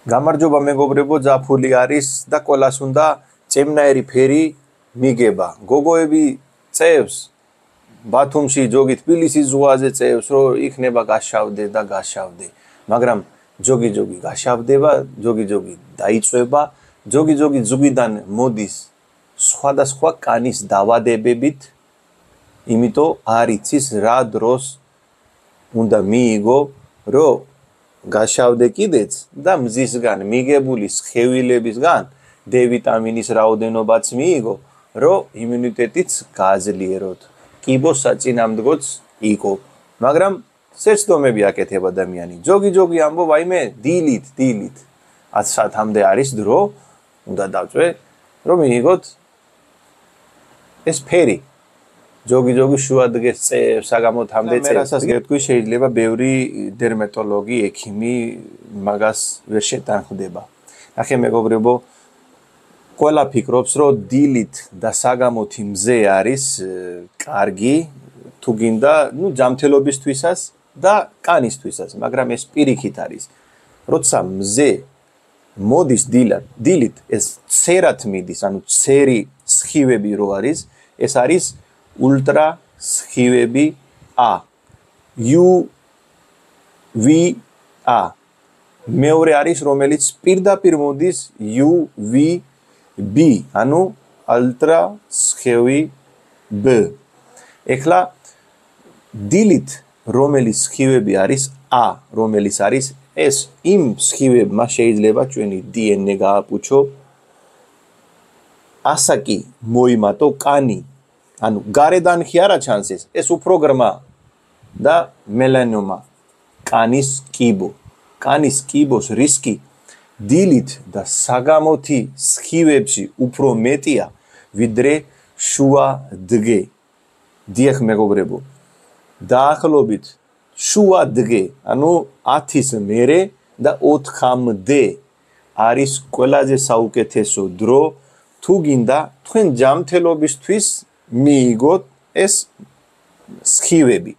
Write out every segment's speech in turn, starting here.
გამარჯობა მეგობრებო, ზაფხული არის და ყველას უნდა წემნაერი ფერი მიგება. გოგოები წევს ბათუმში ჯოგი თბილისის ზღვაზე წევს, რომ იქნება გაშავდე და გაშავდე. მაგრამ ჯოგი გაშავდება, ჯოგი დაიწვება, ჯოგი ზუგიდან მოდის სხვადასხვა კანის დავადებებით, იმიტომ არ იცის რა დროს უნდა მიიგო, რომ გაშავდე კიდეც და მზისგან მიგებული სხევილებისგან D ვიტამინის რაოდენობაც მიიგო, რომ იმუნიტეტიც გააძლიეროთ. კიბოს საწინააღმდეგოც იყო. მაგრამ სეცდომები აკეთებ ადამიანი. ჯოგი ამბობ, აიმე დილით 10 საათამდე არის დრო, უნდა დავწვე, რომ მიიგოთ ეს ფერი. ჯოგი შუადღეს წევს, საგამოთამდე წევს. გეტყვი შეიძლება ბევრი დერმატოლოგი, ექიმი მაგას ვერ შეტანხმდება. ნახე მეგობრებო, ყველა ფიქრობს, რომ დილით და საგამოთი მზე არის კარგი, თუ გინდა, ჯანმრთელობისთვისაც და კანისთვისაც, მაგრამ ეს პირიქით არის. როცა მზე მოდის დილით, ეს ცერად მიდის, ანუ ცერი სხივები რო არის, ეს არის ultra სხივები A UVA. მეორე არის, რომელიც პირდაპირ მოდის UVB, ანუ ultra სხივი B. ეხლა დილით რომელიც სხივები არის A, რომელიც არის ეს იმ სხივებმა შეიძლება ჩვენი DNA გააპუჩო, ასაკი მოიმატო კანი. ანუ გარედან კი არა ჩანს ეს უფრო ღრმა და მელანომა, კანის კიბო. კანის კიბოს რისკი დილით და საგამოთი სხივებში უფრო მეტია, ვიდრე შუადღე. დიახ მეგობრებო, დაახლოებით შუადღე, ანუ 10-ის მერე და 4-მდე არის ყველაზე საუკეთესო დრო, თუ გინდა თქვენ ჯანმრთელობისთვის მიიგოთ ეს სხივები.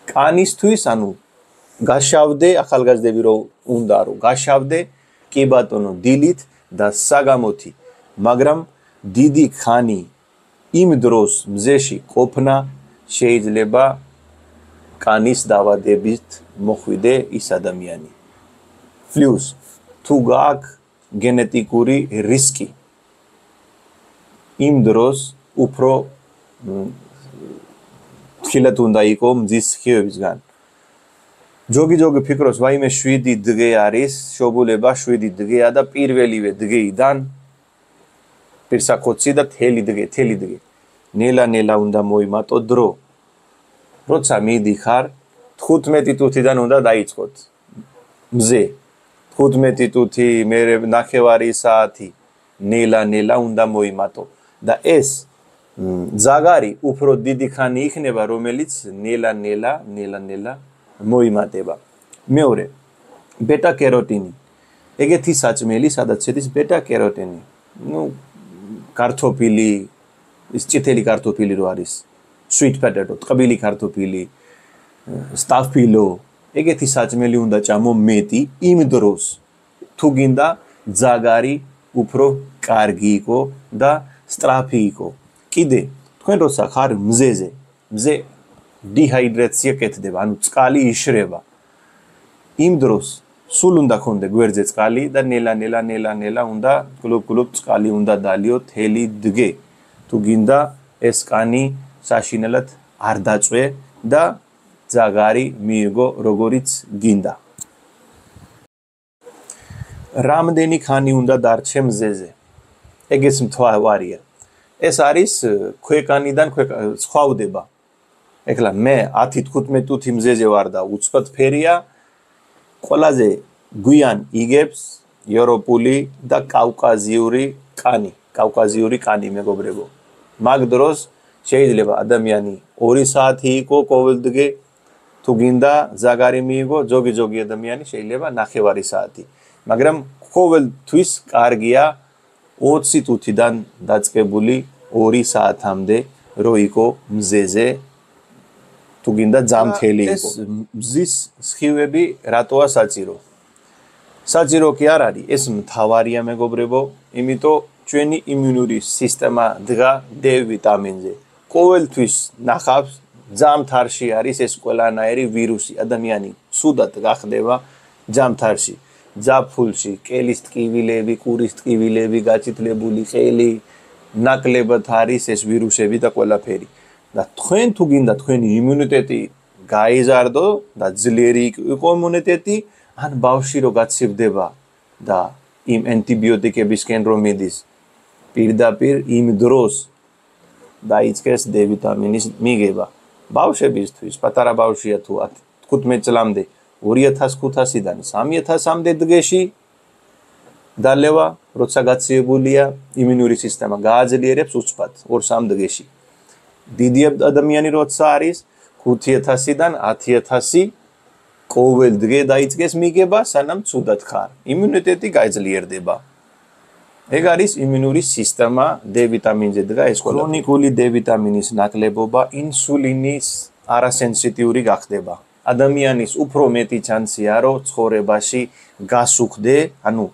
კანისთვის, ანუ გაშავდე, ახალგაზრდები რომ უნდა რომ გაშავდე, კი ბატონო, დილით და საგამოთი, მაგრამ დიდი ხანი იმ დროს მზეში ყოფნა შეიძლება კანის დავადებით მოხვიდე ის ადამიანი. პლუს თუ გააქვს გენეტიკური რისკი, იმ დროს უფრო ხილად უნდა იყო მზის სხივებისგან. ჯოგი ფიქრობს, ვაიმე 7 დღე არის, შობულება 7 დღეა და პირველივე დღეიდან პირსახოცი და თელი დღე. ნელა უნდა მოიმატო დრო. როცა მიდიხარ, 15 წუთიდან უნდა დაიწყოთ მზე. 15 წუთი, მერე ნახევარი საათი ნელა უნდა მოიმატო. და ეს ზაგარი უფრო დიდი ხანი იქნება, რომელიც ნელა მოიმატება. მეორე, ბეტა კეროტინი. ეგეთი საწმელი, სადაც შედის ბეტა კეროტინი. კარტოფილი, ის წითელი კარტოფილი რო არის, sweet potato, ტყბილი კარტოფილი, სტაფილო, ეგეთი საწმელი უნდა ჭამო მეტი იმ დროს, თუ გინდა ზაგარი უფრო კარგი იყო და სწრაფი იყო. კიდე, თქვენ როცა ხარ მზე დიჰიდრაცია კეთდება, ანუ წყალი იშრება. იმ დროს სულ უნდა კონდე გვერდზე წყალი და ნელა უნდა გლობ წყალი უნდა დალიო თელი დღე. თუ გინდა ეს კანი საშინელად არ დაწვე და ზაგარი მიიღო როგორიც გინდა. რამდენი ხანი უნდა დარჩე მზეზე? ეგეც მთვარია. ეს არის ქვეყანიდან სხვავდება. ეხლა მე 10-15 წუთი მზეზე ვარ და უცხოთ ფერია, ყველაზე გვიან იგებს ევროპული და კავკაზიური კანი მეგობრებო. მაგ დროს შეიძლება ადამიანი 2 საათი იყო ყოველდღე, თუ გინდა ზაგარი მიიღო, ჯოგი ადამიანი შეიძლება ნახევარი საათი. მაგრამ ყოველთვის კარგია 20 წუთიდან დაწყებული 2 საათამდე რო იყო მზეზე, თუ გინდა ჯანმრთელი იყო. მზის სხივები რატოა საჭირო? საჭირო კი არ არის, ეს მთავარია მეგობრებო, იმიტომ ჩვენი იმუნური სისტემა დგა D ვიტამინზე. ყოველთვის ნახავს ჯამთარში არის ეს ყველანაირი ვირუსი, ადამიანი სუდად გახდება ჯამთარში, ძაფულში, კელის ტკივილები, ყურის ტკივილები, გაჭითლებული ყელი, ნაკლებად არის ეს ვირუსები და ყველაფერი. და თქვენ თუ გინდა თქვენი იმუნიტეტი გაიზარდო და ძლიერი იყო იმუნიტეტი, ან ბავშვი რო გაცივდება და იმ ანტიბიოტიკებისკენ რომ მიდის, პირდაპირ იმ დროს დაიწყეს D ვიტამინის მიღება. ბავშვებისთვის, პატარა ბავშვია თუ 15 წლამდე 2500-დან 3000-მდე დღეში დალევა, როცა გაცივებულია იმუნური სისტემა გააძლიერებს უცბად 2-3 დღეში. დიდი ადამიანი როცა არის 5000-დან 10000 ყოველ დღე დაიწყეს მიღება, სანამ ცუდად ხარ. იმუნიტეტი გაძლიერდება. ეგ არის იმუნური სისტემა D ვიტამინზე დგა ეს ქრონიკული D ვიტამინის ნაკლებობა ინსულინის არასენსიტიური გახდება. ადამიანის უფრო მეტი ჩანსია რომ ცხოვრებაში გასუხდე, ანუ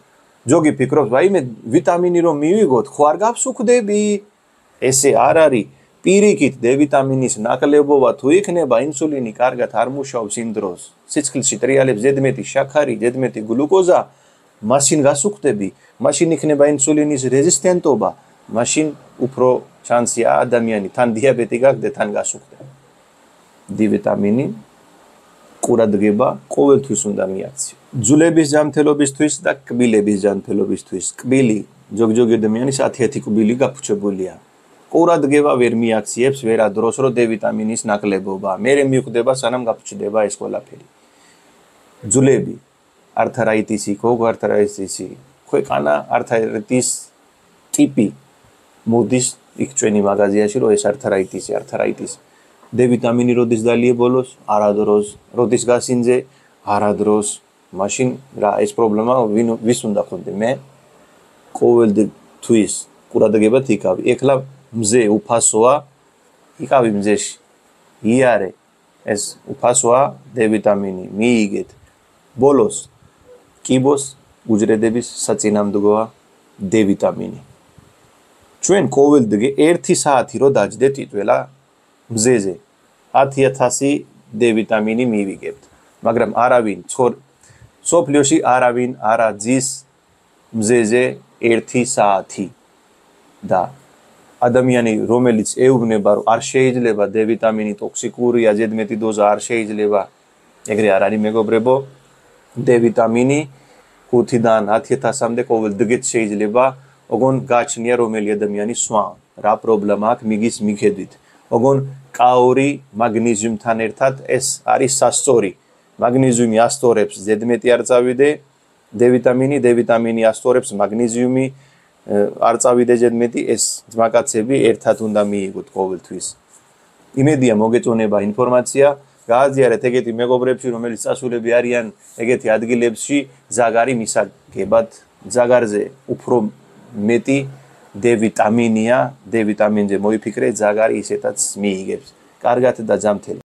ჯოგი ფიქრობს, ვაიმე ვიტამინი რომ მივიღოთ, ხო არ გავსუხდები? ესე არ არის. პირიქით D ვიტამინის ნაკლებობა თუ იქნება, ინსულინი კარგად არ მუშაობს იმ დროს. სიცხლში ტრიალებს ზედმეტი შაქარი, ზედმეტი გლუკოზა, მაშინ გასუხდები, მაშინ იქნება ინსულინის რეზისტენტობა, მაშინ უფრო ჩანსია ადამიანი თან დიაბეტი გახდე, თან გასუხდე. D ვიტამინი ყურადღება ყოველთვის უნდა მიაქციო. ძვლების ჯანმრთელობისთვის და კბილების ჯანმრთელობისთვის. კბილი ჯოგჯოგი ადამიანის 10-10 კბილი გაფუჩებულია. ყურადღება ვერ მიაქციებს ვერადროს რო D ვიტამინის ნაკლებობა. მერე მიხვდება სანამ გაფუჩდება ეს ყველაფერი. ძვლები arthritis-ი, გოგო-arthritis-ი, ქვეყანა arthritis ტიპი მოდის იქ ჩვენი მაღაზიაში რომ ეს arthritis. D ვიტამინი როდის დალიე ბოლოს? არადროს. როდის გასინძე? არადროს. მაშინ რა ეს პრობლემა ვის უნდა ხონდე? მე ყოველთვის ყურადღებად იქავი. ეხლა მზე უფასოა, იყავი მზეში. იარე ეს უფასოა D ვიტამინი, მიიგეთ. ბოლოს კიბოს უჯრედების საწინააღმდეგოა D ვიტამინი. ჩვენ ყოველდღე 1 საათი რო დაჯდეთ იტველა მზეზე 10000 D ვიტამინი მივიგებთ. მაგრამ არავინ სოფლიოში არავინ არ აძის მზეზე 1 საათი და ადამიანი რომელიც ეუბნება რომ არ შეიძლება D ვიტამინი ტოქსიკურია, ზედმეტი დოზა არ შეიძლება, ეგრე არ არის მეგობრებო. D ვიტამინი 5-დან 10000-მდე ყოველ დღეს შეიძლება, ოღონ გაჩნია რომელი ადამიანი სვა, რა პრობლემა აქვს მიგის მიხედვით. ოღონ კაური მაგნეზიუმთან ერთად ეს არის სასწორი. მაგნეზიუმი ასტორებს ზედმეტი არ წავიდე, D ვიტამინი ასტორებს მაგნეზიუმი არ წავიდე ზედმეტი, ეს ძმაკაცები ერთად უნდა მიიღოთ ყოველთვის. იმედია მოგეწონება ინფორმაცია, გააზიარეთ ეგეთი მეგობრებში, რომელიც წასულები არიან ეგეთი ადგილებში, ზაგარი მისაგებად, ზაგარზე უფრო მეტი D ვიტამინია, D ვიტამინზე მოიფიქრე, ზაგარი ისეთაც მიიღებს. კარგად და ჯანმრთელად.